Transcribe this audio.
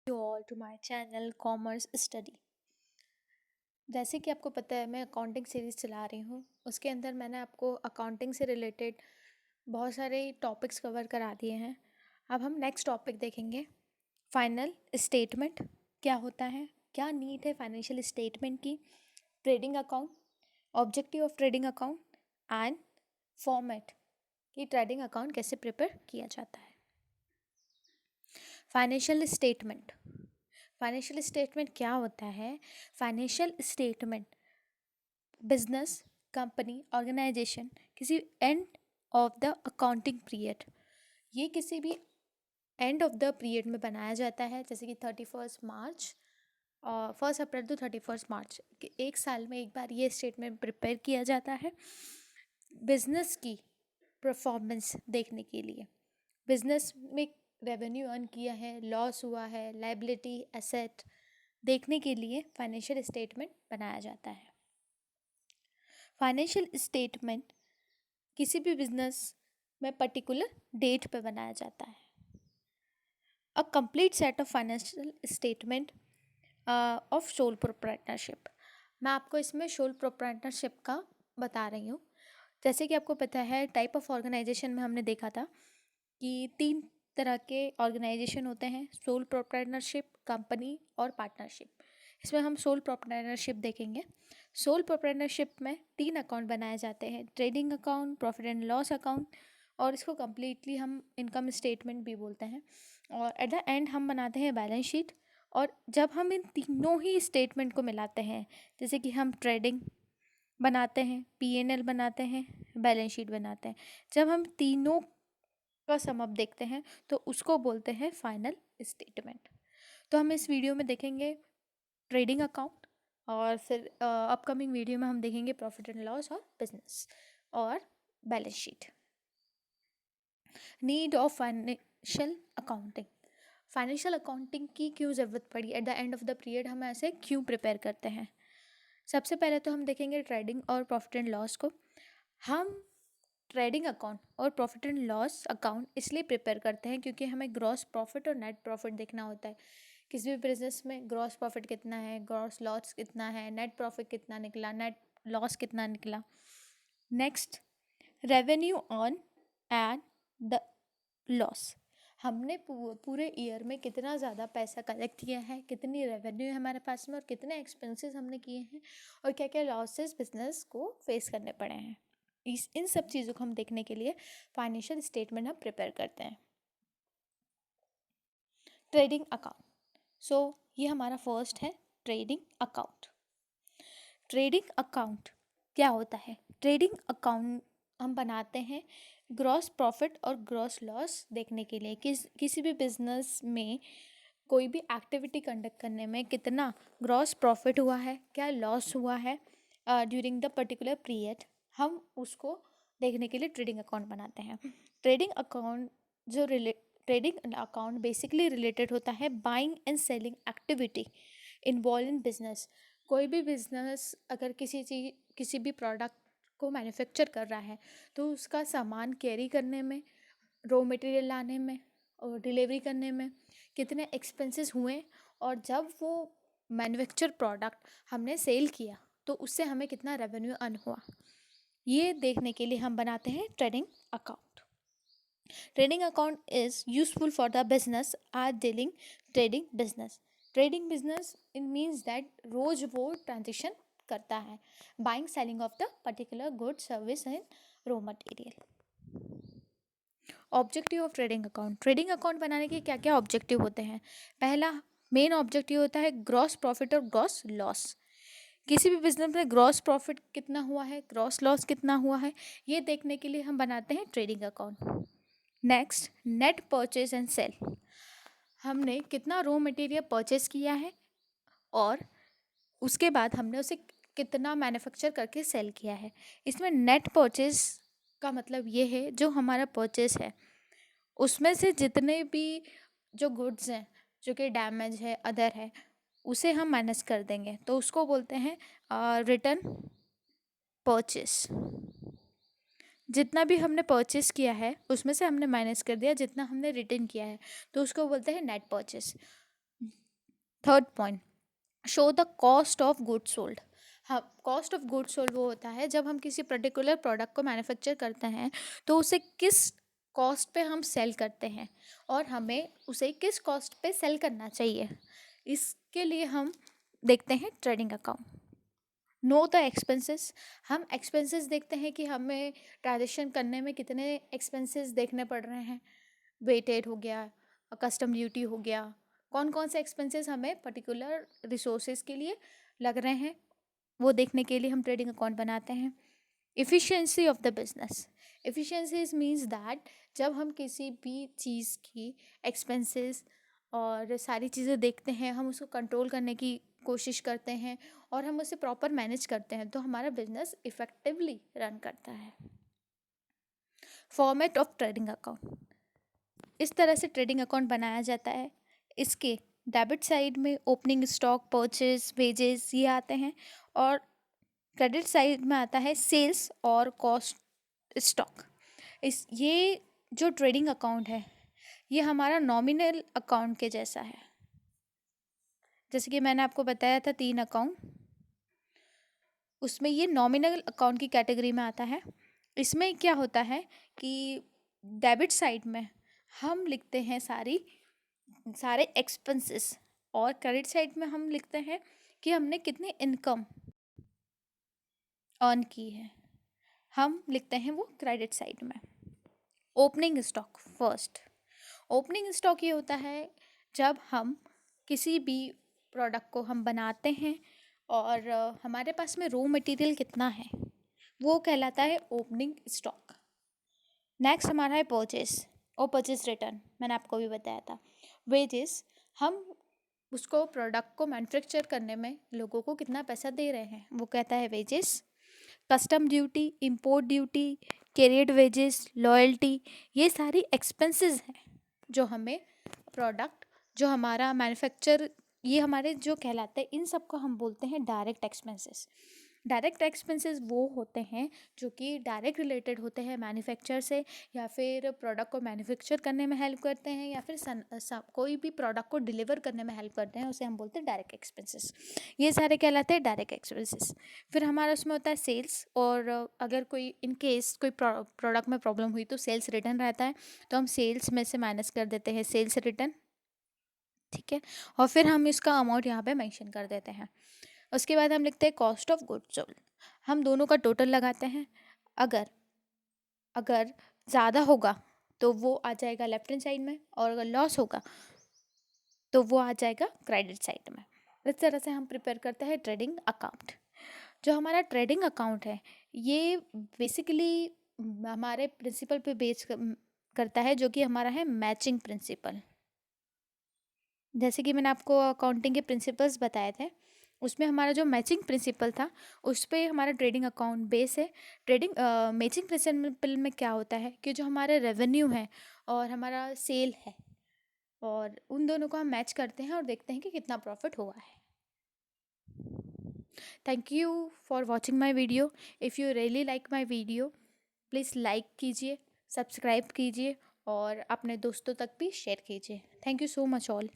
You all to my channel Commerce Study। जैसे कि आपको पता है मैं अकाउंटिंग सीरीज़ चला रही हूँ। उसके अंदर मैंने आपको अकाउंटिंग से रिलेटेड बहुत सारे टॉपिक्स कवर करा दिए हैं। अब हम नेक्स्ट टॉपिक देखेंगे, फाइनल स्टेटमेंट क्या होता है, क्या नीड है फाइनेंशियल स्टेटमेंट की, trading account, objective of trading account and format कि ट्रेडिंग अकाउंट कैसे प्रिपेयर किया जाता है। फाइनेंशियल स्टेटमेंट, फाइनेंशियल स्टेटमेंट क्या होता है? Financial statement business, company, organisation किसी end of the accounting period, ये किसी भी एंड ऑफ द पीरियड में बनाया जाता है, जैसे कि 31 मार्च और 1 अप्रैल टू 31 मार्च, एक साल में एक बार ये स्टेटमेंट प्रिपेयर किया जाता है बिजनेस की परफॉर्मेंस देखने के लिए। बिजनेस में रेवेन्यू अर्न किया है, लॉस हुआ है, लायबिलिटी, एसेट देखने के लिए फाइनेंशियल स्टेटमेंट बनाया जाता है। फाइनेंशियल स्टेटमेंट किसी भी बिजनेस में पर्टिकुलर डेट पे बनाया जाता है। A complete set of financial statement of sole proprietorship, मैं आपको इसमें सोल प्रोप्राइटरशिप का बता रही हूँ। जैसे कि आपको पता है टाइप ऑफ ऑर्गेनाइजेशन में हमने देखा था कि 3 तरह के ऑर्गेनाइजेशन होते हैं, सोल प्रोप्राइटरशिप, कंपनी और पार्टनरशिप। इसमें हम सोल प्रोप्राइटरशिप देखेंगे। सोल प्रोप्राइटरशिप में 3 अकाउंट बनाए जाते हैं, trading account, profit and loss account और इसको कम्प्लीटली हम इनकम स्टेटमेंट भी बोलते हैं। और एट द एंड हम बनाते हैं बैलेंस शीट। और जब हम इन तीनों ही स्टेटमेंट को मिलाते हैं, जैसे कि हम ट्रेडिंग बनाते हैं, P&L बनाते हैं, बैलेंस शीट बनाते हैं, जब हम तीनों का सम अप देखते हैं तो उसको बोलते हैं फाइनल स्टेटमेंट। तो हम इस वीडियो में देखेंगे ट्रेडिंग अकाउंट और फिर अपकमिंग वीडियो में हम देखेंगे प्रॉफिट एंड लॉस और बिजनेस और balance sheet. Need of financial accounting, financial accounting की क्यों ज़रूरत पड़ी, at the end of the period हम ऐसे क्यों प्रिपेयर करते हैं। सबसे पहले तो हम देखेंगे ट्रेडिंग और प्रॉफिट एंड लॉस को। हम ट्रेडिंग अकाउंट और प्रॉफिट एंड लॉस अकाउंट इसलिए प्रिपेयर करते हैं क्योंकि हमें ग्रॉस प्रॉफिट और नेट प्रॉफिट देखना होता है। किसी भी बिजनेस में ग्रॉस प्रॉफिट कितना है, ग्रॉस लॉस कितना है, नेट प्रॉफिट कितना निकला, नेट लॉस कितना निकला। Next, revenue on and the loss, हमने पूरे ईयर में कितना ज़्यादा पैसा कलेक्ट किया है, कितनी रेवेन्यू है हमारे पास में और कितने एक्सपेंसेस हमने किए हैं और क्या क्या लॉसेस बिजनेस को फेस करने पड़े हैं। इन सब चीज़ों को हम देखने के लिए फाइनेंशियल स्टेटमेंट हम प्रिपेयर करते हैं। ट्रेडिंग अकाउंट, सो ये हमारा फर्स्ट है ट्रेडिंग अकाउंट। ट्रेडिंग अकाउंट क्या होता है? ट्रेडिंग अकाउंट हम बनाते हैं ग्रॉस प्रॉफिट और ग्रॉस लॉस देखने के लिए, किसी भी बिजनेस में कोई भी एक्टिविटी कंडक्ट करने में कितना ग्रॉस प्रॉफिट हुआ है, क्या लॉस हुआ है ड्यूरिंग द पर्टिकुलर पीरियड, हम उसको देखने के लिए ट्रेडिंग अकाउंट बनाते हैं। Trading account trading account basically related होता है buying and selling activity involve in business. कोई भी बिजनेस अगर किसी भी प्रोडक्ट को मैन्युफैक्चर कर रहा है तो उसका सामान कैरी करने में, रॉ मटेरियल लाने में और डिलीवरी करने में कितने एक्सपेंसेस हुए और जब वो मैन्युफैक्चर प्रोडक्ट हमने सेल किया तो उससे हमें कितना रेवेन्यू अर्न हुआ, ये देखने के लिए हम बनाते हैं trading account. Trading account is useful for the business are dealing trading business. Trading business in means that रोज वो ट्रांजेक्शन करता है, buying selling of the particular good service and raw material. Objective of trading account, trading account बनाने के क्या क्या objective होते हैं? पहला मेन ऑब्जेक्टिव होता है ग्रॉस प्रॉफिट और ग्रॉस लॉस। किसी भी बिजनेस में ग्रॉस प्रॉफिट कितना हुआ है, ग्रॉस लॉस कितना हुआ है, ये देखने के लिए हम बनाते हैं trading account. Next, net purchase and sale, हमने कितना रॉ मटेरियल परचेज किया है और उसके बाद हमने उसे कितना मैन्युफैक्चर करके सेल किया है। इसमें नेट परचेज का मतलब ये है जो हमारा परचेज है उसमें से जितने भी जो गुड्स हैं जो कि डैमेज है, अदर है, उसे हम माइनस कर देंगे तो उसको बोलते हैं रिटर्न परचेस। जितना भी हमने परचेस किया है उसमें से हमने माइनस कर दिया जितना हमने रिटर्न किया है तो उसको बोलते हैं net purchase. Third point, show the cost of goods sold. हाँ, कॉस्ट ऑफ गुड्स सोल्ड वो होता है जब हम किसी पर्टिकुलर प्रोडक्ट को मैन्युफैक्चर करते हैं तो उसे किस कॉस्ट पे हम सेल करते हैं और हमें उसे किस कॉस्ट पे सेल करना चाहिए, इसके लिए हम देखते हैं trading account. Know the expenses, हम एक्सपेंसेस देखते हैं कि हमें ट्रांजेक्शन करने में कितने एक्सपेंसेस देखने पड़ रहे हैं, वेटेड हो गया, कस्टम ड्यूटी हो गया, कौन कौन से एक्सपेंसेस हमें पर्टिकुलर रिसोर्सेज के लिए लग रहे हैं, वो देखने के लिए हम ट्रेडिंग अकाउंट बनाते हैं। Efficiency of the business, efficiency means that जब हम किसी भी चीज़ की एक्सपेंसेस और सारी चीज़ें देखते हैं, हम उसको कंट्रोल करने की कोशिश करते हैं और हम उसे प्रॉपर मैनेज करते हैं तो हमारा बिजनेस इफेक्टिवली रन करता है। फॉर्मेट ऑफ ट्रेडिंग अकाउंट, इस तरह से ट्रेडिंग अकाउंट बनाया जाता है। इसके डेबिट साइड में ओपनिंग स्टॉक, परचेज, वेजेस ये आते हैं और क्रेडिट साइड में आता है सेल्स और कॉस्ट स्टॉक। ये जो ट्रेडिंग अकाउंट है ये हमारा नॉमिनल अकाउंट के जैसा है। जैसे कि मैंने आपको बताया था 3 अकाउंट, उसमें ये नॉमिनल अकाउंट की कैटेगरी में आता है। इसमें क्या होता है कि डेबिट साइड में हम लिखते हैं सारे एक्सपेंसेस और क्रेडिट साइड में हम लिखते हैं कि हमने कितनी इनकम अर्न की है, हम लिखते हैं वो क्रेडिट साइड में। Opening stock first, opening stock ये होता है जब हम किसी भी प्रोडक्ट को हम बनाते हैं और हमारे पास में रॉ मटेरियल कितना है वो कहलाता है ओपनिंग स्टॉक। नेक्स्ट हमारा है परचेस और परचेस रिटर्न, मैंने आपको भी बताया था। वेजेस, हम उसको प्रोडक्ट को मैन्युफैक्चर करने में लोगों को कितना पैसा दे रहे हैं वो कहता है wages. Custom duty, import duty, carried wages, loyalty, ये सारी एक्सपेंसेस हैं जो हमें प्रोडक्ट जो हमारा मैन्युफैक्चर, ये हमारे जो कहलाते हैं, इन सब को हम बोलते हैं डायरेक्ट एक्सपेंसेस। डायरेक्ट एक्सपेंसेस वो होते हैं जो कि डायरेक्ट रिलेटेड होते हैं मैन्युफैक्चर से, या फिर प्रोडक्ट को मैन्युफैक्चर करने में हेल्प करते हैं, या फिर कोई भी प्रोडक्ट को डिलीवर करने में हेल्प करते हैं, उसे हम बोलते हैं डायरेक्ट एक्सपेंसेस। ये सारे कहलाते हैं डायरेक्ट एक्सपेंसेस। फिर हमारा उसमें होता है सेल्स, और अगर कोई इन केस कोई प्रोडक्ट में प्रॉब्लम हुई तो सेल्स रिटर्न रहता है, तो हम सेल्स में से माइनस कर देते हैं सेल्स रिटर्न, ठीक है। और फिर हम इसका अमाउंट यहाँ पे मेंशन कर देते हैं। उसके बाद हम लिखते हैं कॉस्ट ऑफ गुड्स सोल्ड, हम दोनों का टोटल लगाते हैं। अगर अगर ज़्यादा होगा तो वो आ जाएगा लेफ्ट हैंड साइड में, और अगर लॉस होगा तो वो आ जाएगा क्रेडिट साइड में। इस तरह से हम प्रिपेयर करते हैं ट्रेडिंग अकाउंट। जो हमारा ट्रेडिंग अकाउंट है ये बेसिकली हमारे प्रिंसिपल पे बेस करता है, जो कि हमारा है मैचिंग प्रिंसिपल। जैसे कि मैंने आपको अकाउंटिंग के प्रिंसिपल्स बताए थे, उसमें हमारा जो मैचिंग प्रिंसिपल था उस पर हमारा ट्रेडिंग अकाउंट बेस है। ट्रेडिंग मैचिंग प्रिंसिपल में क्या होता है कि जो हमारे रेवेन्यू है और हमारा सेल है, और उन दोनों को हम मैच करते हैं और देखते हैं कि कितना प्रॉफिट हुआ है। Thank you for watching my video. If you really like my video please like कीजिए, सब्सक्राइब कीजिए और अपने दोस्तों तक भी शेयर कीजिए। Thank you so much all.